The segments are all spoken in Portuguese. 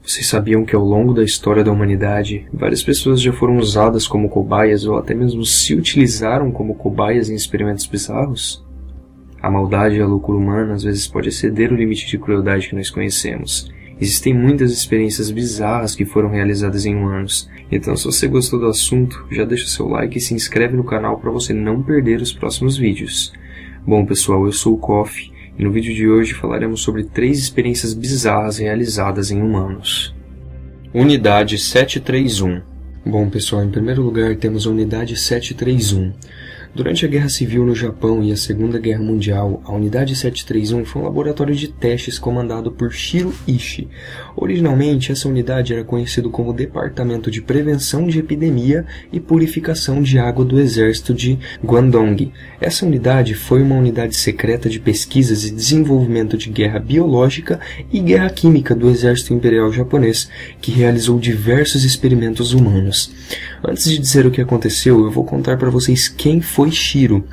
Vocês sabiam que ao longo da história da humanidade, várias pessoas já foram usadas como cobaias ou até mesmo se utilizaram como cobaias em experimentos bizarros? A maldade e a loucura humana às vezes pode exceder o limite de crueldade que nós conhecemos. Existem muitas experiências bizarras que foram realizadas em humanos. Então, se você gostou do assunto, já deixa seu like e se inscreve no canal para você não perder os próximos vídeos. Bom pessoal, eu sou o Koff. E no vídeo de hoje falaremos sobre 3 experiências bizarras realizadas em humanos. Unidade 731. Bom pessoal, em primeiro lugar temos a Unidade 731. Durante a Guerra Civil no Japão e a Segunda Guerra Mundial, a Unidade 731 foi um laboratório de testes comandado por Shiro Ishii. Originalmente, essa unidade era conhecida como Departamento de Prevenção de Epidemia e Purificação de Água do Exército de Guangdong. Essa unidade foi uma unidade secreta de pesquisas e desenvolvimento de guerra biológica e guerra química do Exército Imperial Japonês, que realizou diversos experimentos humanos. Antes de dizer o que aconteceu, eu vou contar para vocês quem foi Shiro.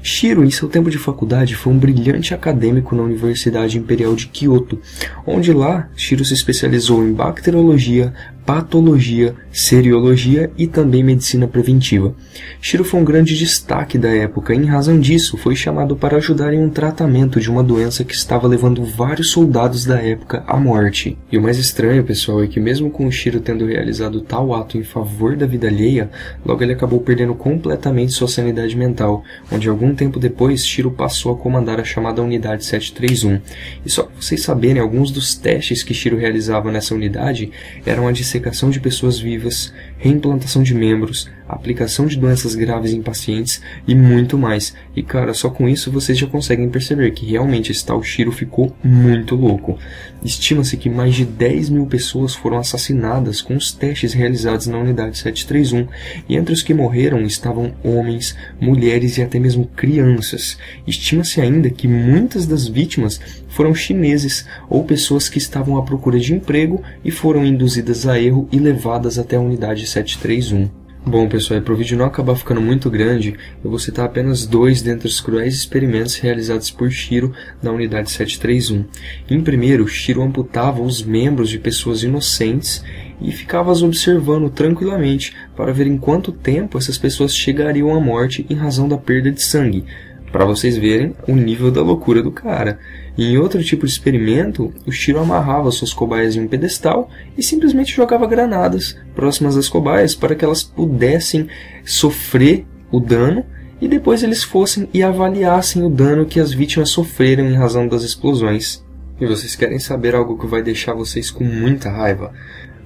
Shiro, em seu tempo de faculdade, foi um brilhante acadêmico na Universidade Imperial de Kyoto, onde lá Shiro se especializou em bacteriologia, patologia, seriologia e também medicina preventiva. Shiro foi um grande destaque da época e, em razão disso, foi chamado para ajudar em um tratamento de uma doença que estava levando vários soldados da época à morte. E o mais estranho, pessoal, é que mesmo com o Shiro tendo realizado tal ato em favor da vida alheia, logo ele acabou perdendo completamente sua sanidade mental, onde algum tempo depois Shiro passou a comandar a chamada Unidade 731. E só para vocês saberem, alguns dos testes que Shiro realizava nessa unidade eram a dissecação de pessoas vivas, reimplantação de membros, aplicação de doenças graves em pacientes e muito mais. E cara, só com isso vocês já conseguem perceber que realmente esse tal Shiro ficou muito louco. Estima-se que mais de 10 mil pessoas foram assassinadas com os testes realizados na Unidade 731, e entre os que morreram estavam homens, mulheres e até mesmo crianças. Estima-se ainda que muitas das vítimas foram chineses ou pessoas que estavam à procura de emprego e foram induzidas a erro e levadas até a Unidade 731. Bom pessoal, e para o vídeo não acabar ficando muito grande, eu vou citar apenas 2 dentre os cruéis experimentos realizados por Shiro na Unidade 731. Em primeiro, Shiro amputava os membros de pessoas inocentes e ficava as observando tranquilamente para ver em quanto tempo essas pessoas chegariam à morte em razão da perda de sangue, para vocês verem o nível da loucura do cara. E em outro tipo de experimento, o Shiro amarrava suas cobaias em um pedestal e simplesmente jogava granadas próximas às cobaias para que elas pudessem sofrer o dano e depois eles fossem e avaliassem o dano que as vítimas sofreram em razão das explosões. E vocês querem saber algo que vai deixar vocês com muita raiva?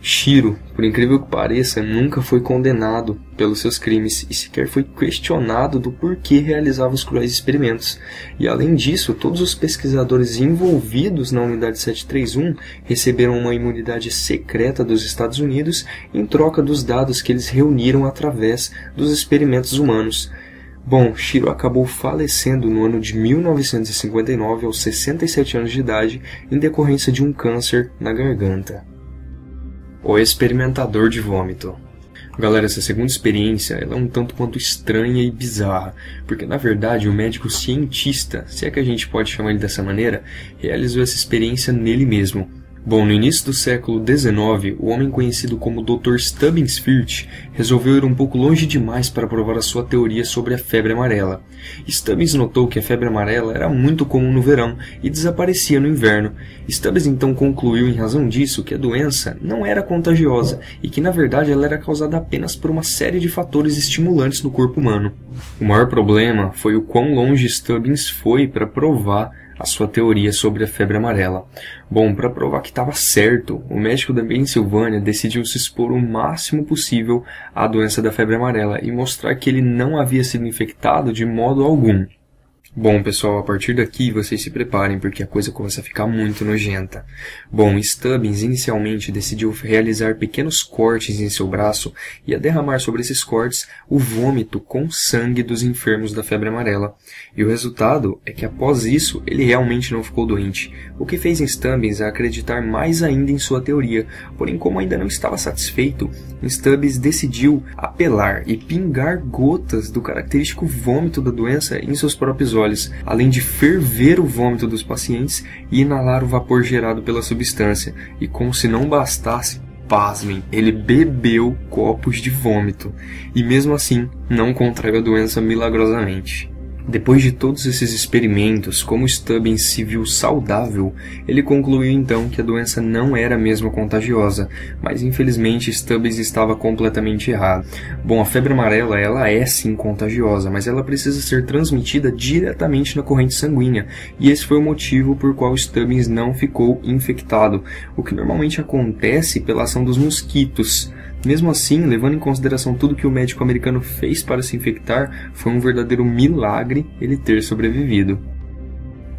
Shiro, por incrível que pareça, nunca foi condenado pelos seus crimes e sequer foi questionado do porquê realizava os cruéis experimentos. E além disso, todos os pesquisadores envolvidos na Unidade 731 receberam uma imunidade secreta dos Estados Unidos em troca dos dados que eles reuniram através dos experimentos humanos. Bom, Shiro acabou falecendo no ano de 1959 aos 67 anos de idade em decorrência de um câncer na garganta. O experimentador de vômito. Galera, essa segunda experiência ela é um tanto quanto estranha e bizarra, porque na verdade o médico cientista, se é que a gente pode chamar ele dessa maneira, realizou essa experiência nele mesmo. Bom, no início do século XIX, o homem conhecido como Dr. Stubbins Firth resolveu ir um pouco longe demais para provar a sua teoria sobre a febre amarela. Stubbins notou que a febre amarela era muito comum no verão e desaparecia no inverno. Stubbins então concluiu, em razão disso, que a doença não era contagiosa e que na verdade ela era causada apenas por uma série de fatores estimulantes no corpo humano. O maior problema foi o quão longe Stubbins foi para provar a sua teoria sobre a febre amarela. Bom, para provar que estava certo, o médico da Pensilvânia decidiu se expor o máximo possível à doença da febre amarela e mostrar que ele não havia sido infectado de modo algum. Bom, pessoal, a partir daqui vocês se preparem porque a coisa começa a ficar muito nojenta. Bom, Stubbins inicialmente decidiu realizar pequenos cortes em seu braço e a derramar sobre esses cortes o vômito com sangue dos enfermos da febre amarela. E o resultado é que após isso ele realmente não ficou doente, o que fez Stubbins a acreditar mais ainda em sua teoria. Porém, como ainda não estava satisfeito, Stubbins decidiu apelar e pingar gotas do característico vômito da doença em seus próprios olhos. olhos, além de ferver o vômito dos pacientes e inalar o vapor gerado pela substância. E como se não bastasse, pasmem, ele bebeu copos de vômito. E mesmo assim, não contraiu a doença milagrosamente. Depois de todos esses experimentos, como Stubbins se viu saudável, ele concluiu então que a doença não era mesmo contagiosa, mas infelizmente Stubbins estava completamente errado. Bom, a febre amarela ela é sim contagiosa, mas ela precisa ser transmitida diretamente na corrente sanguínea, e esse foi o motivo por qual Stubbins não ficou infectado, o que normalmente acontece pela ação dos mosquitos. Mesmo assim, levando em consideração tudo que o médico americano fez para se infectar, foi um verdadeiro milagre ele ter sobrevivido.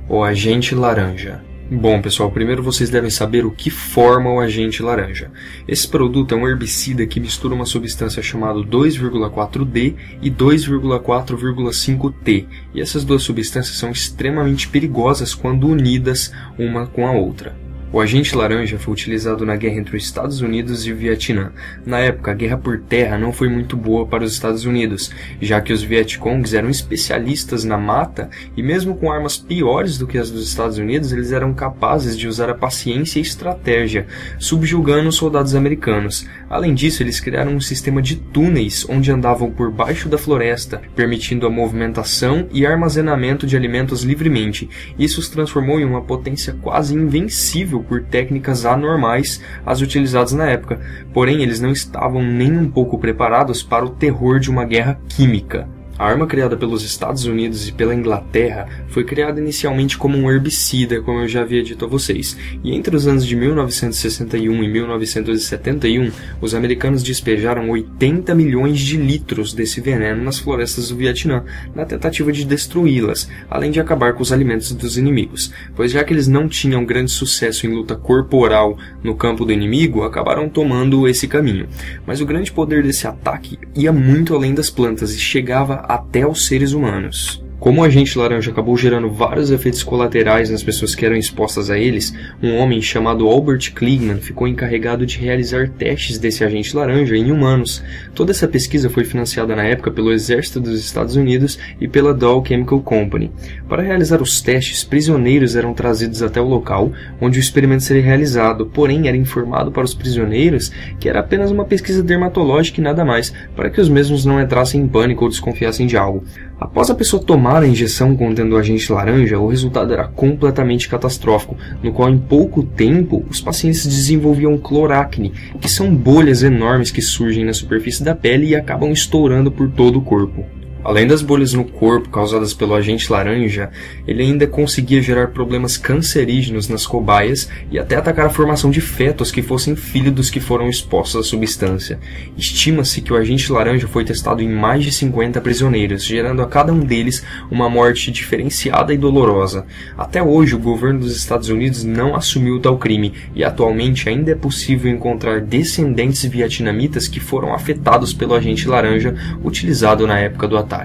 O agente laranja. Bom, pessoal, primeiro vocês devem saber o que forma o agente laranja. Esse produto é um herbicida que mistura uma substância chamada 2,4-D e 2,4,5-T, e essas duas substâncias são extremamente perigosas quando unidas uma com a outra. O agente laranja foi utilizado na guerra entre os Estados Unidos e o Vietnã. Na época, a guerra por terra não foi muito boa para os Estados Unidos, já que os Vietcongs eram especialistas na mata e mesmo com armas piores do que as dos Estados Unidos, eles eram capazes de usar a paciência e estratégia, subjugando os soldados americanos. Além disso, eles criaram um sistema de túneis onde andavam por baixo da floresta, permitindo a movimentação e armazenamento de alimentos livremente. Isso os transformou em uma potência quase invencível por técnicas anormais as utilizadas na época, porém eles não estavam nem um pouco preparados para o terror de uma guerra química. A arma criada pelos Estados Unidos e pela Inglaterra foi criada inicialmente como um herbicida, como eu já havia dito a vocês, e entre os anos de 1961 e 1971, os americanos despejaram 80 milhões de litros desse veneno nas florestas do Vietnã, na tentativa de destruí-las, além de acabar com os alimentos dos inimigos, pois já que eles não tinham grande sucesso em luta corporal no campo do inimigo, acabaram tomando esse caminho. Mas o grande poder desse ataque ia muito além das plantas e chegava até os seres humanos. Como o agente laranja acabou gerando vários efeitos colaterais nas pessoas que eram expostas a eles, um homem chamado Albert Kligman ficou encarregado de realizar testes desse agente laranja em humanos. Toda essa pesquisa foi financiada na época pelo Exército dos Estados Unidos e pela Dow Chemical Company. Para realizar os testes, prisioneiros eram trazidos até o local onde o experimento seria realizado, porém era informado para os prisioneiros que era apenas uma pesquisa dermatológica e nada mais, para que os mesmos não entrassem em pânico ou desconfiassem de algo. Após a pessoa tomar a injeção contendo o agente laranja, o resultado era completamente catastrófico, no qual em pouco tempo os pacientes desenvolviam cloracne, que são bolhas enormes que surgem na superfície da pele e acabam estourando por todo o corpo. Além das bolhas no corpo causadas pelo agente laranja, ele ainda conseguia gerar problemas cancerígenos nas cobaias e até atacar a formação de fetos que fossem filhos dos que foram expostos à substância. Estima-se que o agente laranja foi testado em mais de 50 prisioneiros, gerando a cada um deles uma morte diferenciada e dolorosa. Até hoje, o governo dos Estados Unidos não assumiu tal crime e atualmente ainda é possível encontrar descendentes vietnamitas que foram afetados pelo agente laranja utilizado na época do ataque.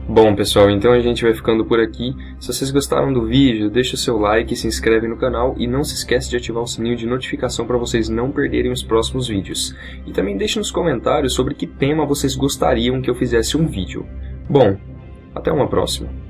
Bom, pessoal, então a gente vai ficando por aqui. Se vocês gostaram do vídeo, deixa o seu like, se inscreve no canal e não se esquece de ativar o sininho de notificação para vocês não perderem os próximos vídeos. E também deixe nos comentários sobre que tema vocês gostariam que eu fizesse um vídeo. Bom, até uma próxima.